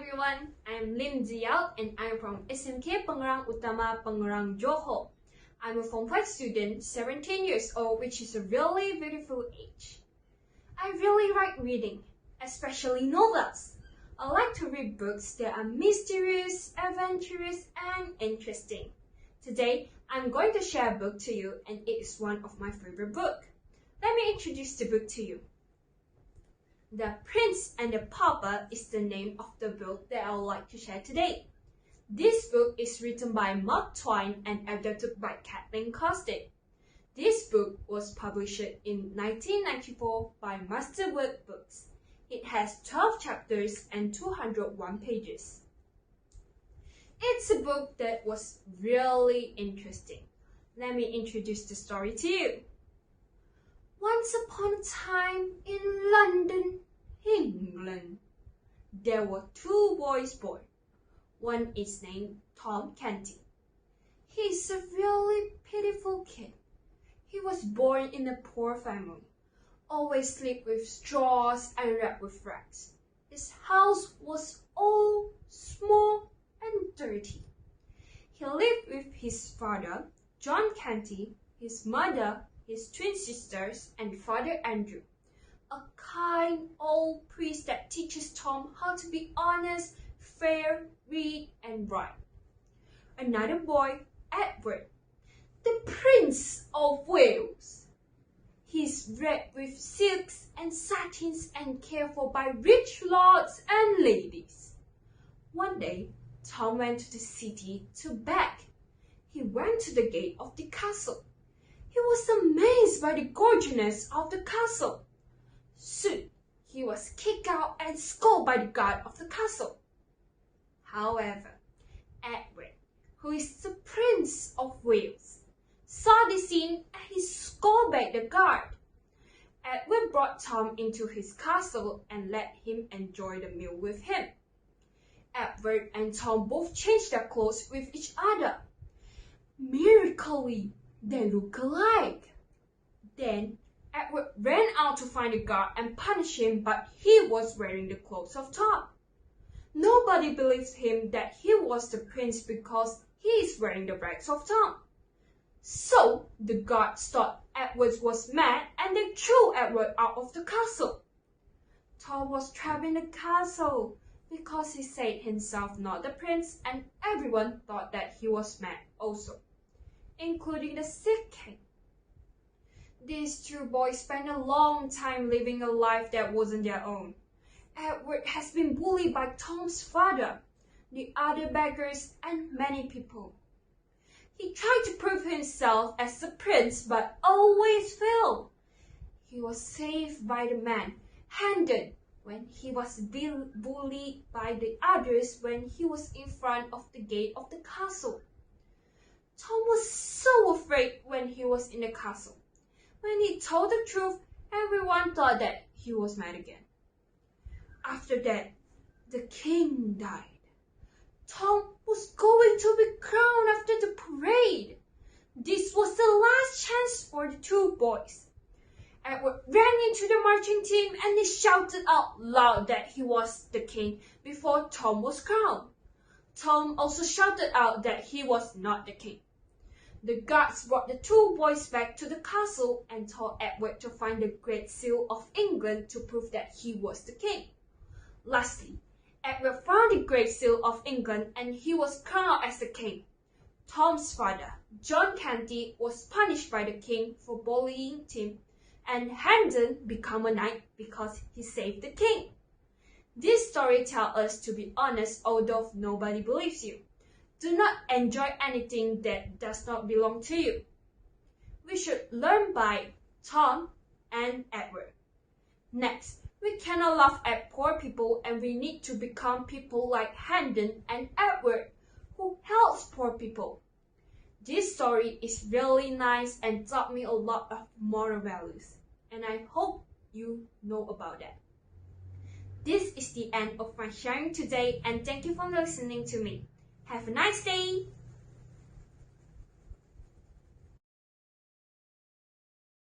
everyone, I'm Lim Ziao and I'm from SMK PENGERANG UTAMA PENGERANG Johor. I'm a Form 5 student, 17 years old, which is a really beautiful age. I really like reading, especially novels. I like to read books that are mysterious, adventurous, and interesting. Today, I'm going to share a book to you, and it is one of my favorite books. Let me introduce the book to you. The Prince and the Pauper is the name of the book that I would like to share today. This book is written by Mark Twain and adapted by Kathleen Caustic. This book was published in 1994 by Masterwork Books. It has 12 chapters and 201 pages. It's a book that was really interesting. Let me introduce the story to you. Once upon a time in London, England, there were two boys born. One is named Tom Canty. He's a really pitiful kid. He was born in a poor family, always slept with straws and wrapped with rags. His house was all small and dirty. He lived with his father, John Canty, his mother, his twin sisters, and Father Andrew, a kind old priest that teaches Tom how to be honest, fair, read, and write. Another boy, Edward, the Prince of Wales. He's read with silks and satins and cared for by rich lords and ladies. One day, Tom went to the city to beg. He went to the gate of the castle. He was amazed by the gorgeousness of the castle. Soon, he was kicked out and scolded by the guard of the castle. However, Edward, who is the Prince of Wales, saw the scene and he scolded back the guard. Edward brought Tom into his castle and let him enjoy the meal with him. Edward and Tom both changed their clothes with each other. Miraculously, they look alike. Then Edward ran out to find the guard and punish him, but he was wearing the clothes of Tom. Nobody believed him that he was the prince because he is wearing the rags of Tom. So the guards thought Edward was mad and they threw Edward out of the castle. Tom was trapped in the castle because he said himself not the prince, and everyone thought that he was mad also, including the sick king. These two boys spent a long time living a life that wasn't their own. Edward has been bullied by Tom's father, the other beggars, and many people. He tried to prove himself as a prince but always failed. He was saved by the man, Hendon, when he was bullied by the others when he was in front of the gate of the castle. Tom was so afraid when he was in the castle. When he told the truth, everyone thought that he was mad again. After that, the king died. Tom was going to be crowned after the parade. This was the last chance for the two boys. Edward ran into the marching team and he shouted out loud that he was the king before Tom was crowned. Tom also shouted out that he was not the king. The guards brought the two boys back to the castle and told Edward to find the Great Seal of England to prove that he was the king. Lastly, Edward found the Great Seal of England and he was crowned as the king. Tom's father, John Canty, was punished by the king for bullying Tim, and Hendon became a knight because he saved the king. This story tells us to be honest although nobody believes you. Do not enjoy anything that does not belong to you. We should learn by Tom and Edward. Next, we cannot laugh at poor people and we need to become people like Hendon and Edward who helps poor people. This story is really nice and taught me a lot of moral values, and I hope you know about that. This is the end of my sharing today, and thank you for listening to me. Have a nice day!